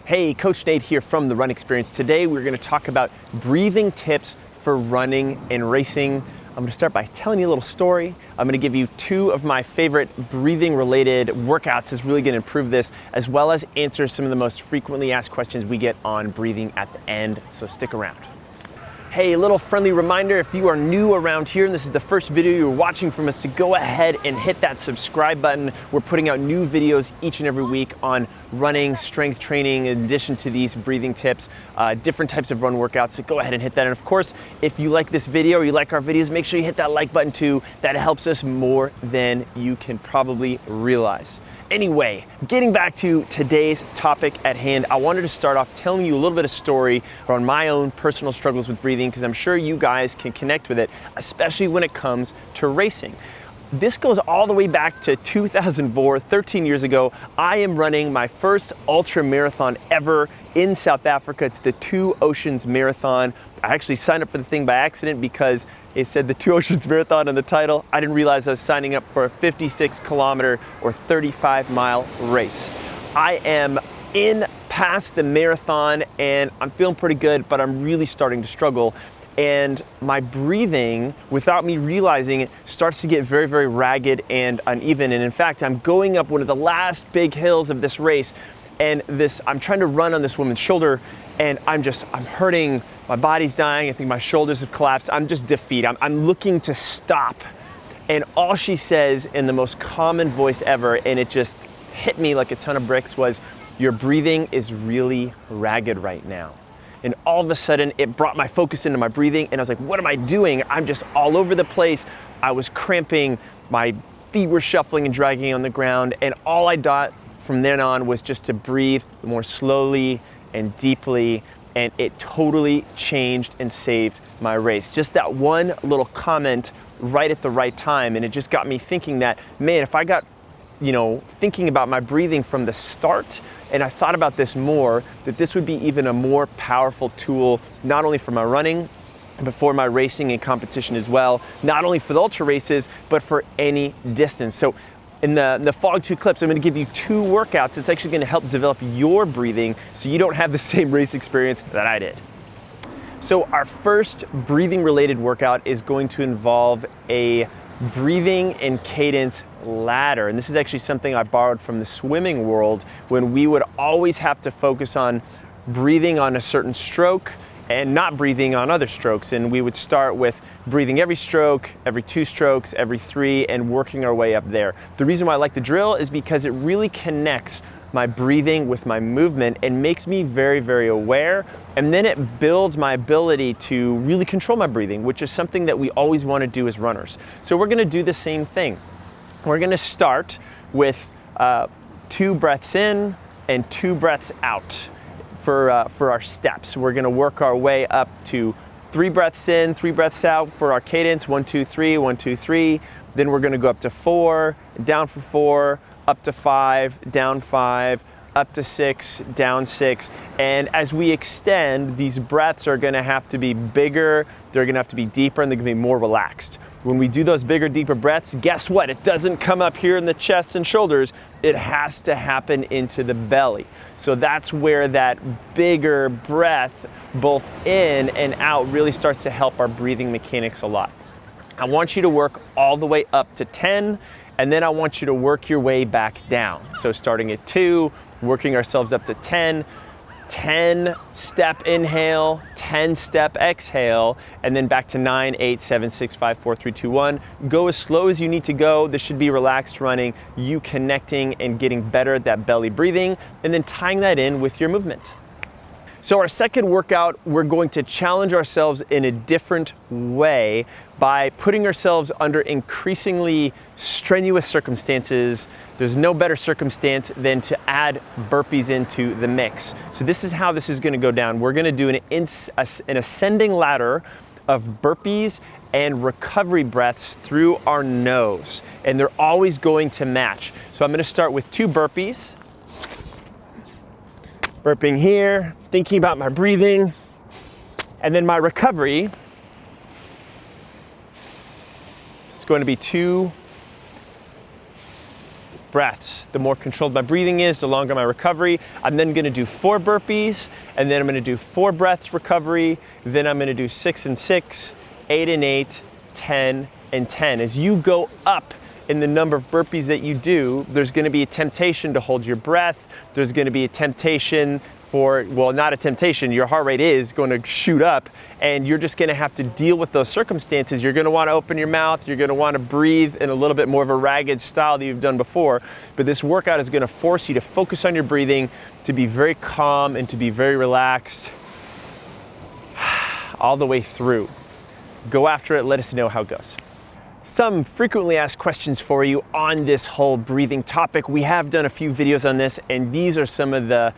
Hey, Coach Nate here from The Run Experience. Today we're going to talk about breathing tips for running and racing. I'm going to start by telling you a little story. I'm going to give you two of my favorite breathing related workouts that's really going to improve this, as well as answer some of the most frequently asked questions we get on breathing at the end, so stick around. Hey, a little friendly reminder, if you are new around here and this is the first video you're watching from us, to go ahead and hit that subscribe button. We're putting out new videos each and every week on running, strength training, in addition to these breathing tips, different types of run workouts. So go ahead and hit that. And of course, if you like this video or you like our videos, make sure you hit that like button too. That helps us more than you can probably realize. Anyway, getting back to today's topic at hand, I wanted to start off telling you a little bit of story around my own personal struggles with breathing, because I'm sure you guys can connect with it, especially when it comes to racing. This goes all the way back to 2004, 13 years ago. I am running my first ultra marathon ever in South Africa. It's the Two Oceans Marathon. I actually signed up for the thing by accident because it said the Two Oceans Marathon in the title. I didn't realize I was signing up for a 56 kilometer or 35 mile race. I am in past the marathon and I'm feeling pretty good, but I'm really starting to struggle. And my breathing, without me realizing it, starts to get very, very ragged and uneven. And in fact, I'm going up one of the last big hills of this race, and I'm trying to run on this woman's shoulder, and I'm hurting. My body's dying. I think my shoulders have collapsed. I'm just defeated. I'm looking to stop. And all she says in the most common voice ever, and it just hit me like a ton of bricks, was, "Your breathing is really ragged right now." And all of a sudden, it brought my focus into my breathing, and I was like, what am I doing? I'm just all over the place. I was cramping, my feet were shuffling and dragging on the ground, and all I thought from then on was just to breathe more slowly and deeply, and it totally changed and saved my race. Just that one little comment right at the right time, and it just got me thinking that, man, if I got thinking about my breathing from the start, and I thought about this more, that this would be even a more powerful tool, not only for my running, but for my racing and competition as well, not only for the ultra races, but for any distance. So in the following two clips, I'm gonna give you two workouts that's actually gonna help develop your breathing so you don't have the same race experience that I did. So our first breathing related workout is going to involve a breathing and cadence ladder. And this is actually something I borrowed from the swimming world, when we would always have to focus on breathing on a certain stroke and not breathing on other strokes. And we would start with breathing every stroke, every two strokes, every three, and working our way up there. The reason why I like the drill is because it really connects my breathing with my movement and makes me very, very aware. And then it builds my ability to really control my breathing, which is something that we always want to do as runners. So we're going to do the same thing. We're going to start with 2 breaths in and 2 breaths out for our steps. We're going to work our way up to 3 breaths in, 3 breaths out for our cadence. 1, 2, 3, 1, 2, 3. Then we're going to go up to 4, down for 4, up to 5, down 5, up to 6, down 6. And as we extend, these breaths are gonna have to be bigger, they're gonna have to be deeper, and they're gonna be more relaxed. When we do those bigger, deeper breaths, guess what? It doesn't come up here in the chest and shoulders, it has to happen into the belly. So that's where that bigger breath, both in and out, really starts to help our breathing mechanics a lot. I want you to work all the way up to 10, and then I want you to work your way back down. So starting at 2, working ourselves up to 10, 10 step inhale, 10 step exhale, and then back to 9, 8, 7, 6, 5, 4, 3, 2, 1. Go as slow as you need to go. This should be relaxed running, you connecting and getting better at that belly breathing, and then tying that in with your movement. So our second workout, we're going to challenge ourselves in a different way by putting ourselves under increasingly strenuous circumstances. There's no better circumstance than to add burpees into the mix. So this is how this is going to go down. We're going to do an ascending ladder of burpees and recovery breaths through our nose. And they're always going to match. So I'm going to start with 2 burpees. Burping here, thinking about my breathing, and then my recovery is going to be 2 breaths. The more controlled my breathing is, the longer my recovery. I'm then gonna do 4 burpees, and then I'm gonna do 4 breaths recovery, then I'm gonna do 6 and 6, 8 and 8, 10 and 10. As you go up in the number of burpees that you do, there's gonna be a temptation to hold your breath. There's gonna be a temptation for, well, not a temptation, your heart rate is going to shoot up, and you're just gonna have to deal with those circumstances. You're gonna wanna open your mouth, you're gonna wanna breathe in a little bit more of a ragged style that you've done before, but this workout is gonna force you to focus on your breathing, to be very calm and to be very relaxed all the way through. Go after it, let us know how it goes. Some frequently asked questions for you on this whole breathing topic. We have done a few videos on this, and these are some of the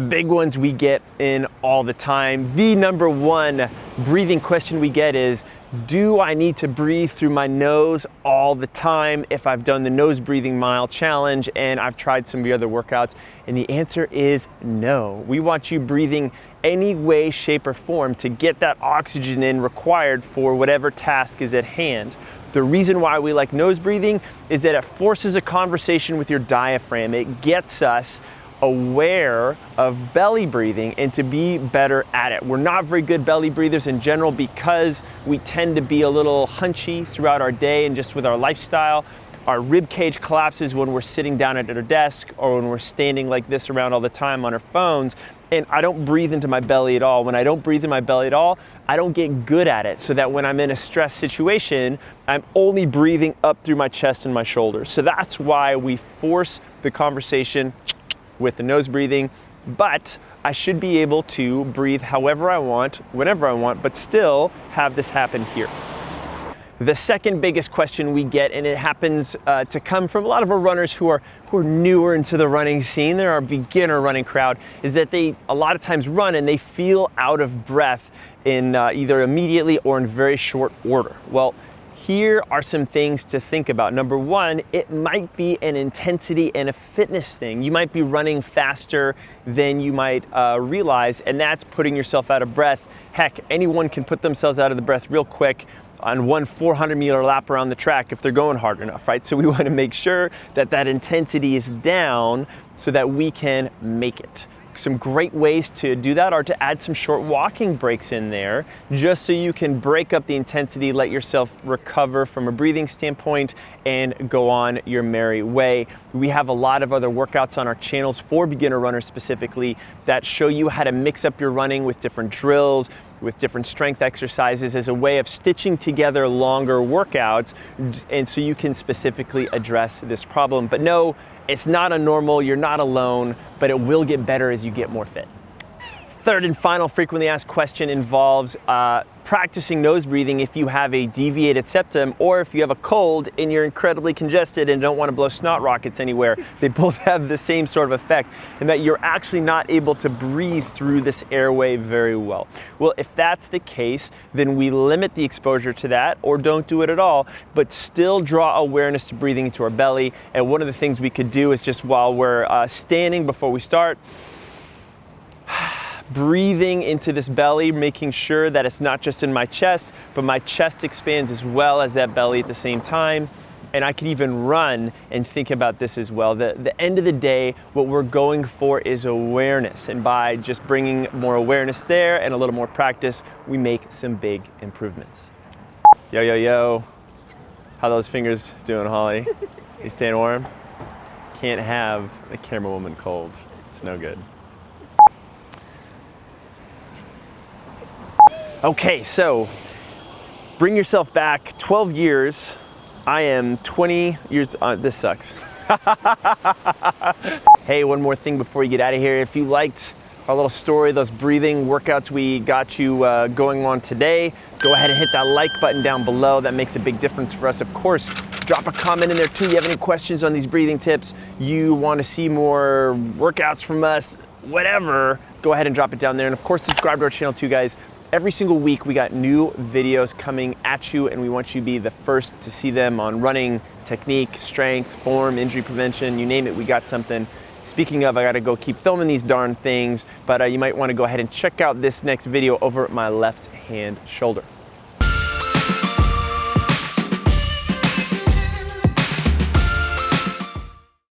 big ones we get in all the time. The number one breathing question we get is, do I need to breathe through my nose all the time if I've done the nose breathing mile challenge and I've tried some of the other workouts? And the answer is no. We want you breathing any way, shape, or form to get that oxygen in required for whatever task is at hand. The reason why we like nose breathing is that it forces a conversation with your diaphragm. It gets us aware of belly breathing and to be better at it. We're not very good belly breathers in general because we tend to be a little hunchy throughout our day and just with our lifestyle. Our rib cage collapses when we're sitting down at our desk or when we're standing like this around all the time on our phones. And I don't breathe into my belly at all. When I don't breathe in my belly at all, I don't get good at it, so that when I'm in a stress situation, I'm only breathing up through my chest and my shoulders. So that's why we force the conversation with the nose breathing, but I should be able to breathe however I want, whenever I want, but still have this happen here. The second biggest question we get, and it happens to come from a lot of our runners who are newer into the running scene, they're our beginner running crowd, is that they a lot of times run and they feel out of breath in either immediately or in very short order. Well, here are some things to think about. Number one, it might be an intensity and a fitness thing. You might be running faster than you might realize, and that's putting yourself out of breath. Heck, anyone can put themselves out of the breath real quick on one 400-meter lap around the track if they're going hard enough, right? So we want to make sure that that intensity is down so that we can make it. Some great ways to do that are to add some short walking breaks in there, just so you can break up the intensity, let yourself recover from a breathing standpoint, and go on your merry way. We have a lot of other workouts on our channels for beginner runners specifically that show you how to mix up your running with different drills, with different strength exercises as a way of stitching together longer workouts, and so you can specifically address this problem. But no, it's not a normal, you're not alone, but it will get better as you get more fit. Third and final frequently asked question involves practicing nose breathing if you have a deviated septum or if you have a cold and you're incredibly congested and don't want to blow snot rockets anywhere. They both have the same sort of effect, in that you're actually not able to breathe through this airway very well. Well, if that's the case, then we limit the exposure to that or don't do it at all, but still draw awareness to breathing into our belly. And one of the things we could do is just while we're standing before we start, breathing into this belly, making sure that it's not just in my chest, but my chest expands as well as that belly at the same time. And I can even run and think about this as well. The end of the day, what we're going for is awareness. And by just bringing more awareness there and a little more practice, we make some big improvements. Yo, yo, yo. How those fingers doing, Holly? You staying warm? Can't have a camera woman cold. It's no good. Okay, so bring yourself back 12 years. I am 20 years, this sucks. Hey, one more thing before you get out of here. If you liked our little story, those breathing workouts we got you going on today, go ahead and hit that like button down below. That makes a big difference for us. Of course, drop a comment in there too. You have any questions on these breathing tips, you want to see more workouts from us, whatever, go ahead and drop it down there. And of course, subscribe to our channel too, guys. Every single week we got new videos coming at you, and we want you to be the first to see them on running, technique, strength, form, injury prevention, you name it, we got something. Speaking of, I gotta go keep filming these darn things, but you might wanna go ahead and check out this next video over at my left hand shoulder.